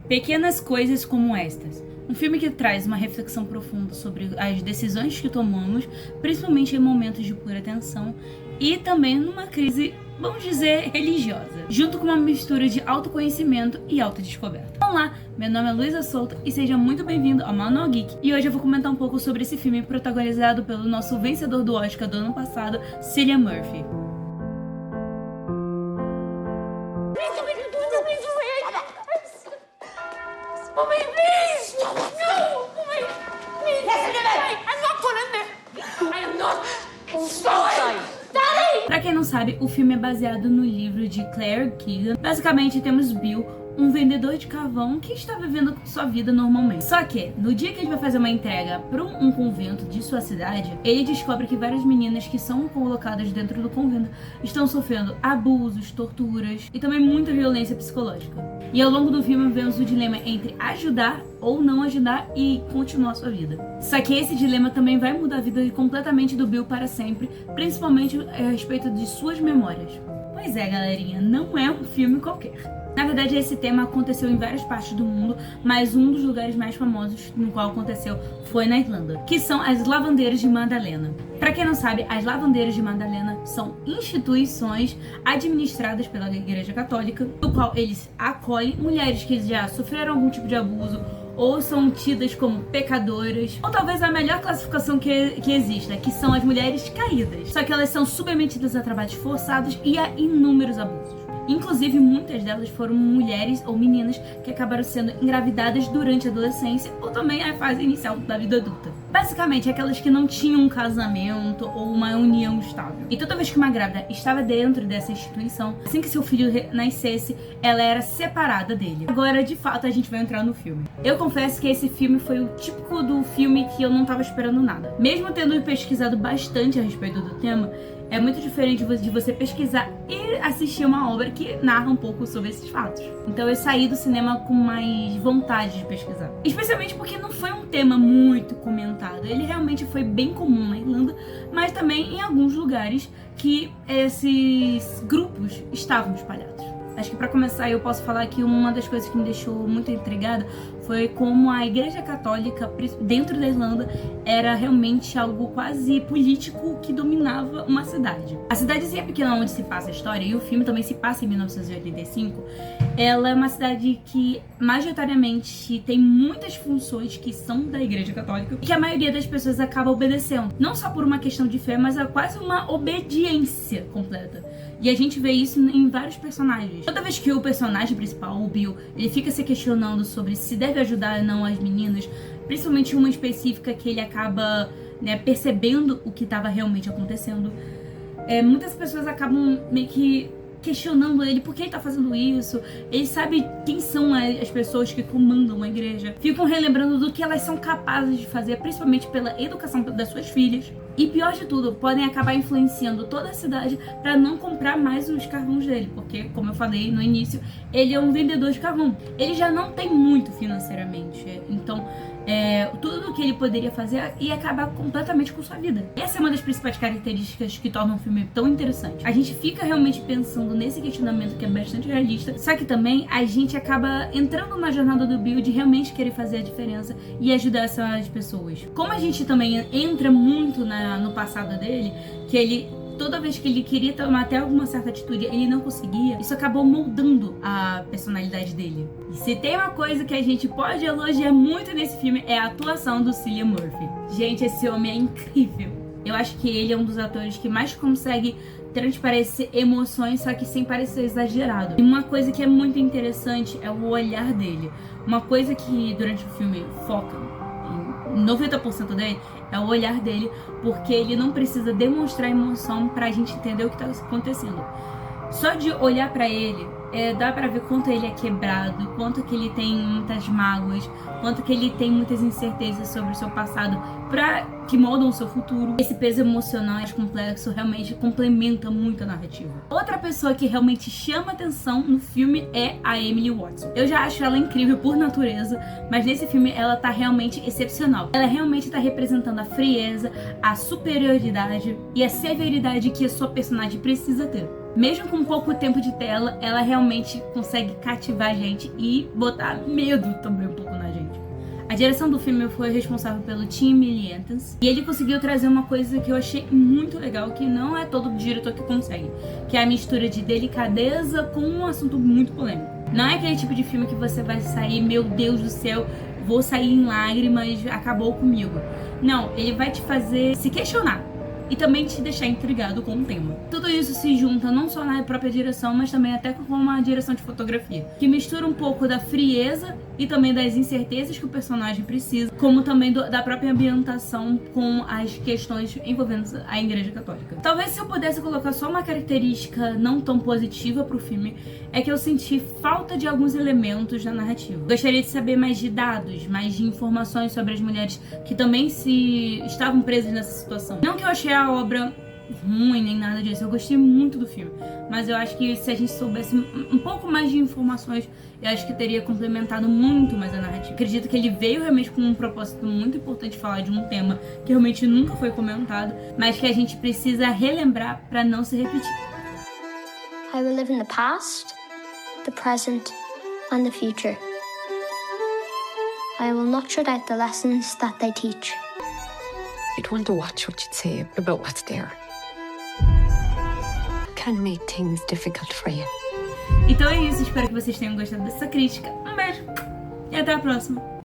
Pequenas coisas como estas. Um filme que traz uma reflexão profunda sobre as decisões que tomamos, principalmente em momentos de pura tensão e também numa crise, vamos dizer, religiosa, junto com uma mistura de autoconhecimento e autodescoberta. Olá, meu nome é Luísa Souto e seja muito bem-vindo ao Manual Geek. E hoje eu vou comentar um pouco sobre esse filme protagonizado pelo nosso vencedor do Oscar do ano passado, Cillian Murphy. Pra quem não sabe, o filme é baseado no livro de Claire Keegan. Basicamente, temos Bill, um vendedor de carvão que está vivendo sua vida normalmente. Só que, no dia que ele vai fazer uma entrega para um convento de sua cidade, ele descobre que várias meninas que são colocadas dentro do convento estão sofrendo abusos, torturas e também muita violência psicológica. E ao longo do filme vemos o dilema entre ajudar ou não ajudar e continuar sua vida. Só que esse dilema também vai mudar a vida completamente do Bill para sempre, principalmente a respeito de suas memórias. Pois é, galerinha, não é um filme qualquer. Na verdade, esse tema aconteceu em várias partes do mundo, mas um dos lugares mais famosos no qual aconteceu foi na Irlanda, que são as Lavandeiras de Madalena. Para quem não sabe, as Lavandeiras de Madalena são instituições administradas pela Igreja Católica, no qual eles acolhem mulheres que já sofreram algum tipo de abuso ou são tidas como pecadoras, ou talvez a melhor classificação que exista, que são as mulheres caídas. Só que elas são submetidas a trabalhos forçados e a inúmeros abusos. Inclusive, muitas delas foram mulheres ou meninas que acabaram sendo engravidadas durante a adolescência ou também a fase inicial da vida adulta. Basicamente, aquelas que não tinham um casamento ou uma união estável. E toda vez que uma grávida estava dentro dessa instituição, assim que seu filho nascesse, ela era separada dele. Agora, de fato, a gente vai entrar no filme. Eu confesso que esse filme foi o típico do filme que eu não estava esperando nada. Mesmo tendo pesquisado bastante a respeito do tema, é muito diferente de você pesquisar e assistir uma obra que narra um pouco sobre esses fatos. Então eu saí do cinema com mais vontade de pesquisar. Especialmente porque não foi um tema muito comentado. Ele realmente foi bem comum na Irlanda, mas também em alguns lugares que esses grupos estavam espalhados. Acho que pra começar eu posso falar que uma das coisas que me deixou muito intrigada foi como a Igreja Católica dentro da Irlanda era realmente algo quase político que dominava uma cidade. A cidadezinha pequena onde se passa a história, e o filme também se passa em 1985, ela é uma cidade que majoritariamente tem muitas funções que são da Igreja Católica e que a maioria das pessoas acaba obedecendo. Não só por uma questão de fé, mas é quase uma obediência completa. E a gente vê isso em vários personagens. Toda vez que o personagem principal, o Bill, ele fica se questionando sobre se deve ajudar ou não as meninas, principalmente uma específica que ele acaba, percebendo o que estava realmente acontecendo, muitas pessoas acabam meio que questionando ele por que ele tá fazendo isso. Ele sabe quem são as pessoas que comandam a igreja. Ficam relembrando do que elas são capazes de fazer, principalmente pela educação das suas filhas. E pior de tudo, podem acabar influenciando toda a cidade para não comprar mais os carvões dele, porque, como eu falei no início, ele é um vendedor de carvão. Ele já não tem muito financeiramente, então tudo o que ele poderia fazer ia acabar completamente com sua vida. Essa é uma das principais características que tornam o filme tão interessante. A gente fica realmente pensando nesse questionamento que é bastante realista, só que também a gente acaba entrando na jornada do Bill de realmente querer fazer a diferença e ajudar essas pessoas. Como a gente também entra muito no passado dele, que ele, toda vez que ele queria tomar até alguma certa atitude, ele não conseguia, isso acabou moldando a personalidade dele. E se tem uma coisa que a gente pode elogiar muito nesse filme, é a atuação do Cillian Murphy. Gente, esse homem é incrível. Eu acho que ele é um dos atores que mais consegue transparecer emoções, só que sem parecer exagerado. E uma coisa que é muito interessante é o olhar dele. Uma coisa que durante o filme foca em 90% dele é o olhar dele, porque ele não precisa demonstrar emoção pra gente entender o que tá acontecendo. Só de olhar pra ele, dá pra ver quanto ele é quebrado, quanto que ele tem muitas mágoas, quanto que ele tem muitas incertezas sobre o seu passado que moldam o seu futuro. Esse peso emocional mais complexo realmente complementa muito a narrativa. Outra pessoa que realmente chama atenção no filme é a Emily Watson. Eu já acho ela incrível por natureza, mas nesse filme ela tá realmente excepcional. Ela realmente tá representando a frieza, a superioridade e a severidade que a sua personagem precisa ter. Mesmo com pouco tempo de tela, ela realmente consegue cativar a gente e botar medo também um pouco na gente. A direção do filme foi responsável pelo Tim Miliantens e ele conseguiu trazer uma coisa que eu achei muito legal, que não é todo diretor que consegue, que é a mistura de delicadeza com um assunto muito polêmico. Não é aquele tipo de filme que você vai sair, meu Deus do céu, vou sair em lágrimas, acabou comigo. Não, ele vai te fazer se questionar e também te deixar intrigado com o tema. Tudo isso se junta não só na própria direção, mas também até com uma direção de fotografia, que mistura um pouco da frieza e também das incertezas que o personagem precisa, como também da própria ambientação com as questões envolvendo a Igreja Católica. Talvez se eu pudesse colocar só uma característica não tão positiva pro filme, é que eu senti falta de alguns elementos na narrativa. Gostaria de saber mais de dados, mais de informações sobre as mulheres que também estavam presas nessa situação. Não que eu achei a obra ruim nem nada disso, eu gostei muito do filme, mas eu acho que se a gente soubesse um pouco mais de informações, eu acho que teria complementado muito mais a narrativa. Acredito que ele veio realmente com um propósito muito importante de falar de um tema que realmente nunca foi comentado, mas que a gente precisa relembrar para não se repetir. I will live in the past, the present and the future. I will not shut out the lessons that they teach. You'd want to watch what you'd say about what's there. Can make things difficult for you. Então é isso, espero que vocês tenham gostado dessa crítica. Um beijo e até a próxima!